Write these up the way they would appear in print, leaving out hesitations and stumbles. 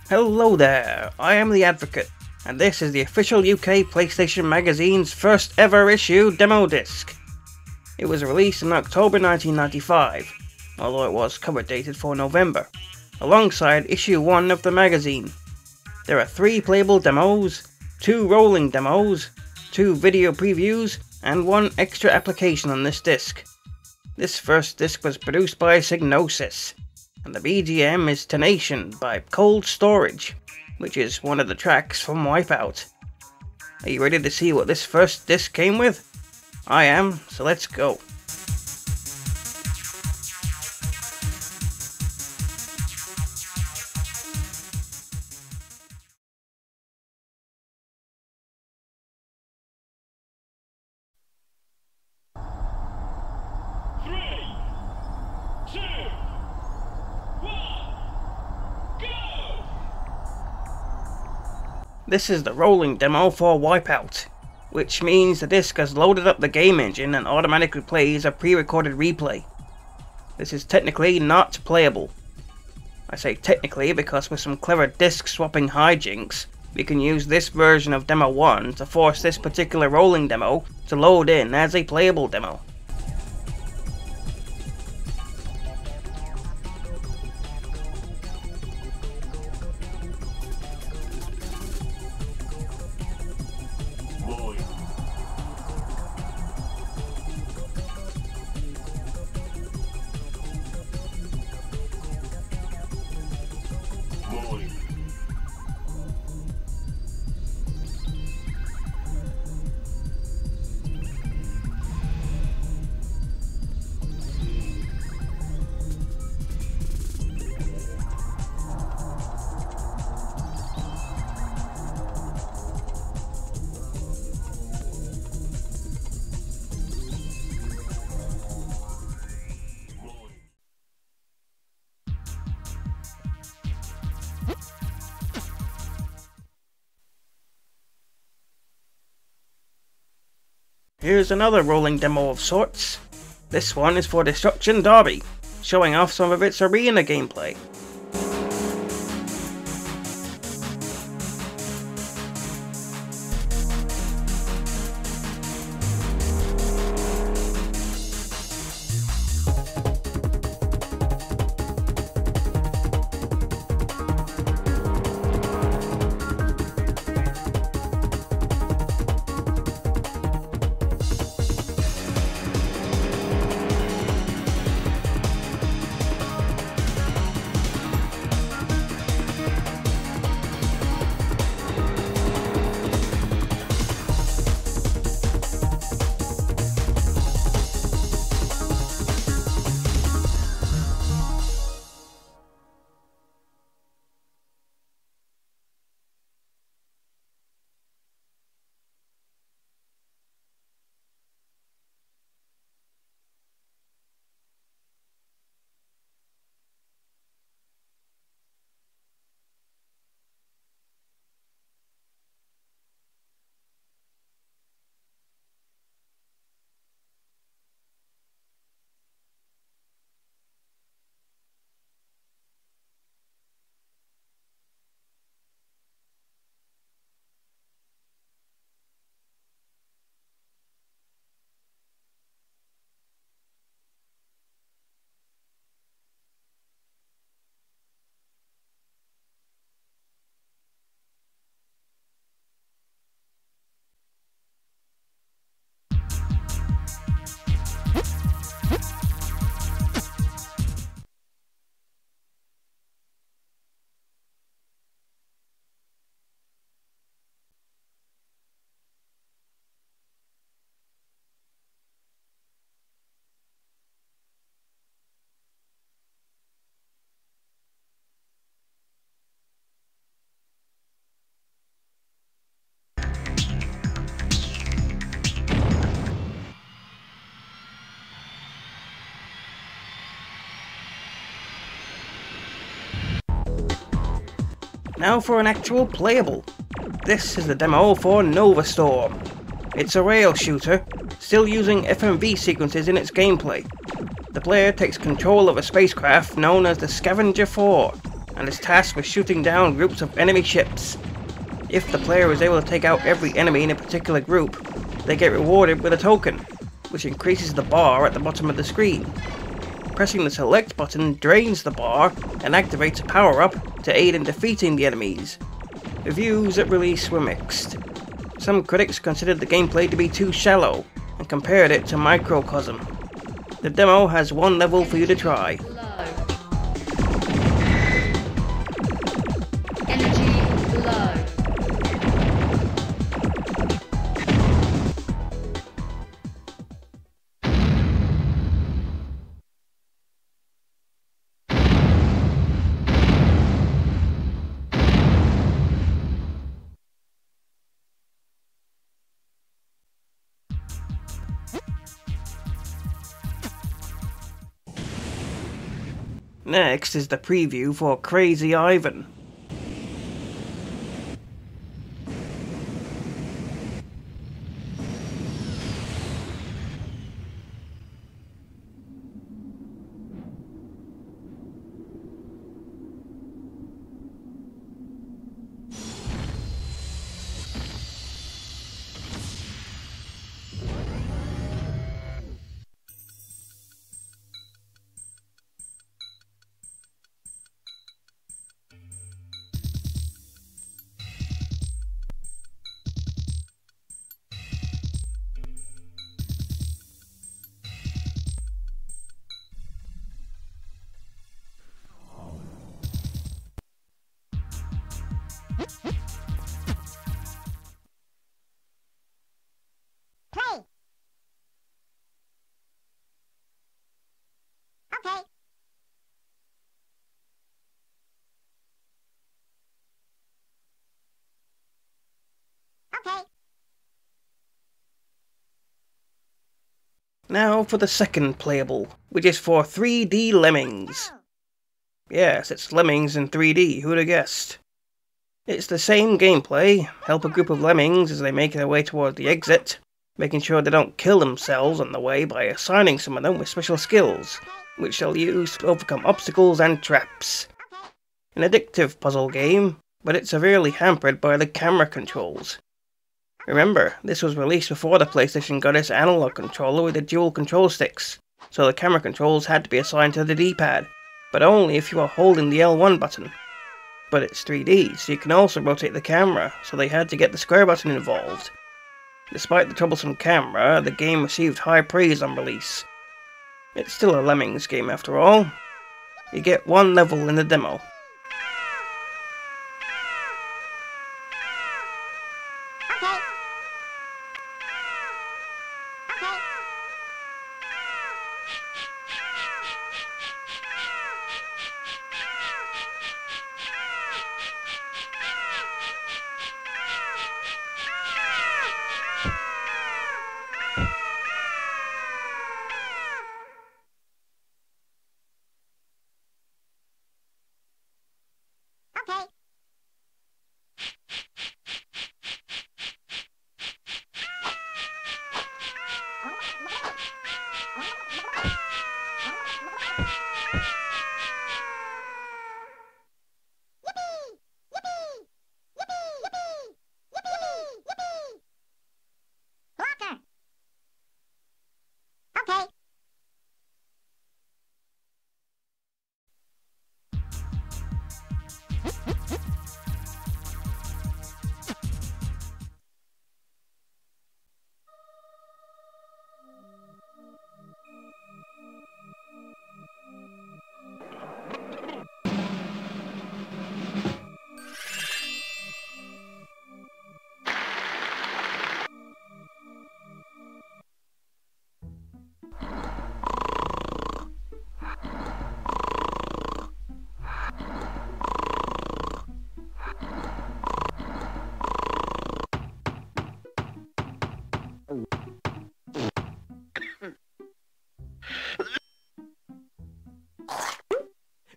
Hello there, I am the Advocate, and this is the official UK PlayStation Magazine's first ever issue demo disc. It was released in October 1995, although it was cover dated for November, alongside issue 1 of the magazine. There are 3 playable demos, 2 rolling demos, 2 video previews, and 1 extra application on this disc. This first disc was produced by Psygnosis, and the BGM is Tenation by Cold Storage, which is one of the tracks from WipEout. Are you ready to see what this first disc came with? I am, so let's go. This is the rolling demo for WipEout, which means the disc has loaded up the game engine and automatically plays a pre-recorded replay. This is technically not playable. I say technically because with some clever disc swapping hijinks, we can use this version of Demo 1 to force this particular rolling demo to load in as a playable demo. Here's another rolling demo of sorts. This one is for Demolition Derby, showing off some of its arena gameplay. Now for an actual playable. This is the demo for Novastorm. It's a rail shooter, still using FMV sequences in its gameplay. The player takes control of a spacecraft known as the Scavenger 4, and is tasked with shooting down groups of enemy ships. If the player is able to take out every enemy in a particular group, they get rewarded with a token, which increases the bar at the bottom of the screen. Pressing the select button drains the bar and activates a power-up to aid in defeating the enemies. Reviews at release were mixed. Some critics considered the gameplay to be too shallow and compared it to Microcosm. The demo has one level for you to try. Energy low. Next is the preview for Krazy Ivan. Now for the second playable, which is for 3D Lemmings. Yes, it's Lemmings in 3D, who'd have guessed? It's the same gameplay. Help a group of lemmings as they make their way towards the exit, making sure they don't kill themselves on the way by assigning some of them with special skills, which they'll use to overcome obstacles and traps. An addictive puzzle game, but it's severely hampered by the camera controls. Remember, this was released before the PlayStation got its analog controller with the dual control sticks, so the camera controls had to be assigned to the D-pad, but only if you are holding the L1 button. But it's 3D, so you can also rotate the camera, so they had to get the square button involved. Despite the troublesome camera, the game received high praise on release. It's still a Lemmings game after all. You get one level in the demo.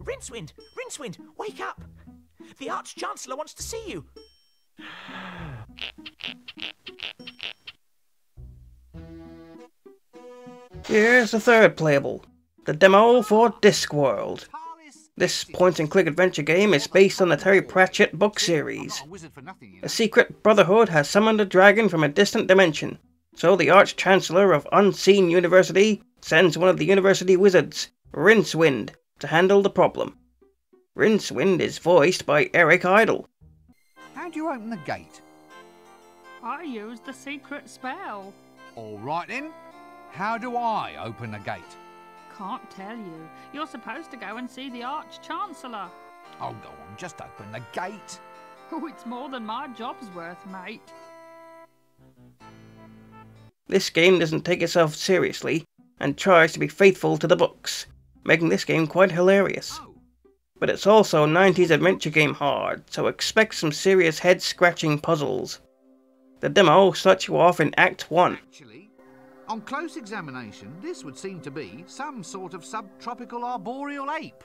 Rincewind! Rincewind! Wake up! The Arch-Chancellor wants to see you! Here's the third playable, the demo for Discworld. This point-and-click adventure game is based on the Terry Pratchett book series. A secret brotherhood has summoned a dragon from a distant dimension, so the Arch-Chancellor of Unseen University sends one of the university wizards, Rincewind, to handle the problem. Rincewind is voiced by Eric Idle. How do you open the gate? I used the secret spell. All right then. How do I open the gate? Can't tell you. You're supposed to go and see the Arch-Chancellor. Oh, go on, just open the gate. Oh, it's more than my job's worth, mate. This game doesn't take itself seriously and tries to be faithful to the books, making this game quite hilarious. But it's also 90s adventure game hard, so expect some serious head-scratching puzzles. The demo starts you off in Act 1. Actually, on close examination, this would seem to be some sort of subtropical arboreal ape.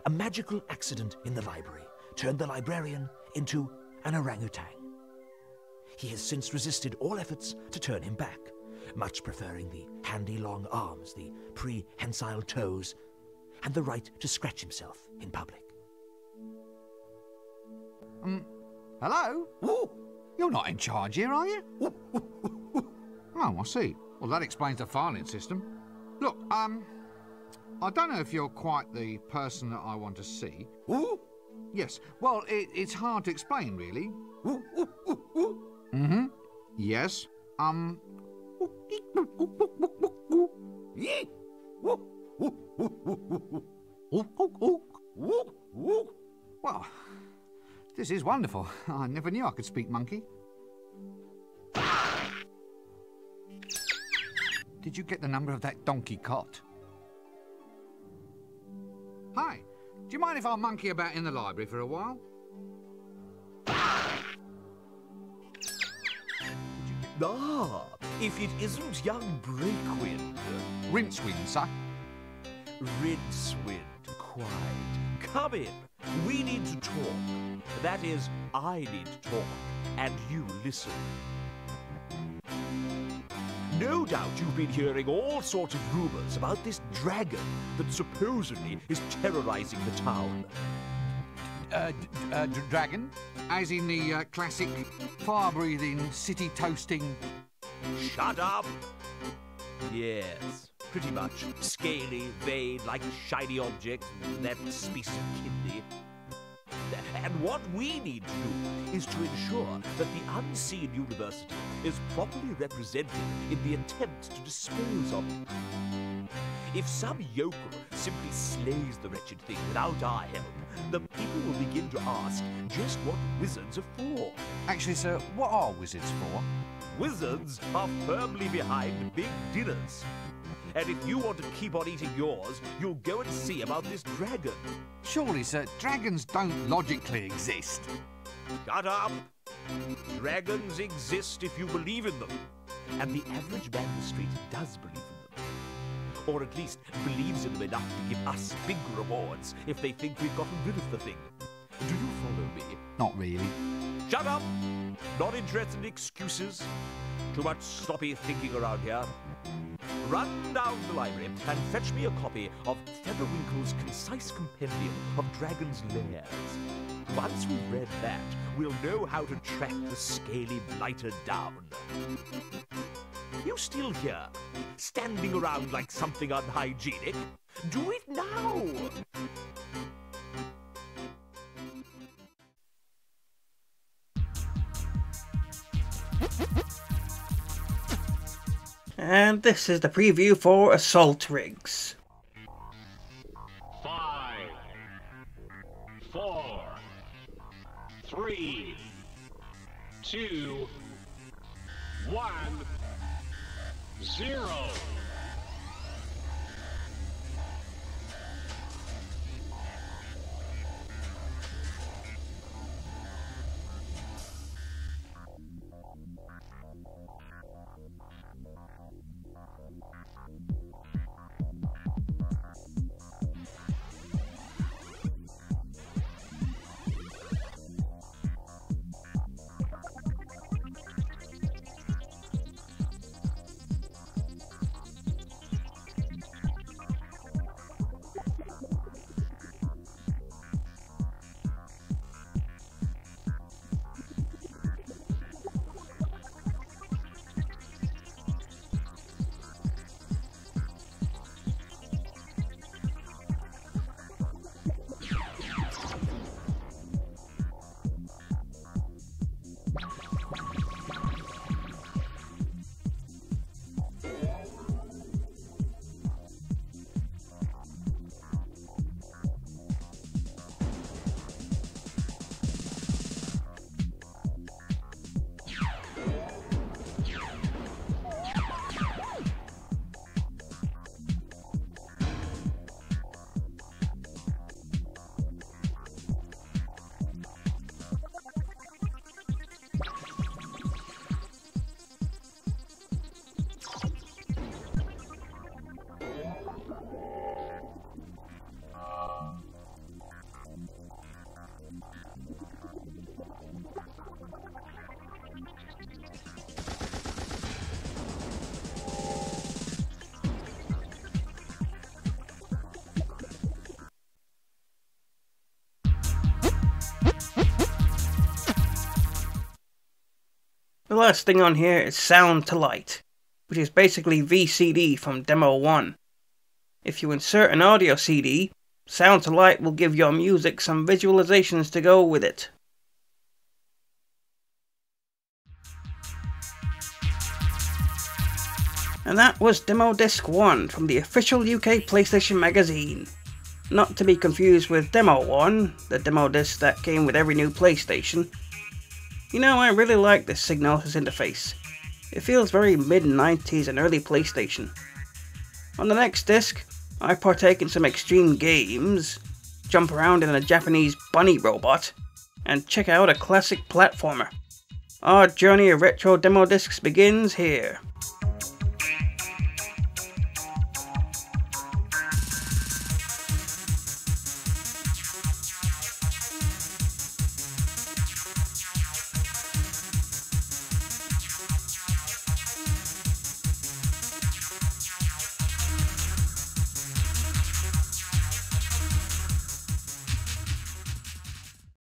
A magical accident in the library turned the librarian into an orangutan. He has since resisted all efforts to turn him back, much preferring the handy long arms, the prehensile toes, and the right to scratch himself in public. Hello? Ooh. You're not in charge here, are you? Oh, I see. Well, that explains the filing system. Look, I don't know if you're quite the person that I want to see. Ooh. Yes, well, it's hard to explain, really. Mm-hmm. Yes, Well, this is wonderful. I never knew I could speak monkey. Did you get the number of that donkey cot? Hi, do you mind if I monkey about in the library for a while? Ah, if it isn't young Breakwind. Rincewind, sir. Rincewind, quite. Come in. We need to talk. That is, I need to talk, and you listen. No doubt you've been hearing all sorts of rumors about this dragon that supposedly is terrorizing the town. Dragon? As in the classic fire-breathing, city-toasting... Shut up! Yes, pretty much. Scaly, vain, like shiny objects, that species of kidney. And what we need to do is to ensure that the Unseen University is properly represented in the attempt to dispose of it. If some yokel simply slays the wretched thing without our help, the people will begin to ask just what wizards are for. Actually, sir, what are wizards for? Wizards are firmly behind big dinners. And if you want to keep on eating yours, you'll go and see about this dragon. Surely, sir, dragons don't logically exist. Shut up! Dragons exist if you believe in them. And the average man in the street does believe in them. Or at least believes in them enough to give us big rewards if they think we've gotten rid of the thing. Do you follow me? Not really. Shut up! Not interested in excuses. Too much sloppy thinking around here. Run down to the library and fetch me a copy of Featherwinkle's concise compendium of Dragon's Lairs. Once we've read that, we'll know how to track the scaly blighter down. You still here, standing around like something unhygienic? Do it now! And this is the preview for Assault Rigs. 5, 4, 3, 2, 1, 0. The last thing on here is Sound to Light, which is basically VCD from Demo 1. If you insert an audio CD, Sound to Light will give your music some visualizations to go with it. And that was Demo Disc 1 from the official UK PlayStation magazine. Not to be confused with Demo 1, the demo disc that came with every new PlayStation. You know, I really like this Signosis interface. It feels very mid-90s and early PlayStation. On the next disc, I partake in some extreme games, jump around in a Japanese bunny robot, and check out a classic platformer. Our journey of retro demo discs begins here.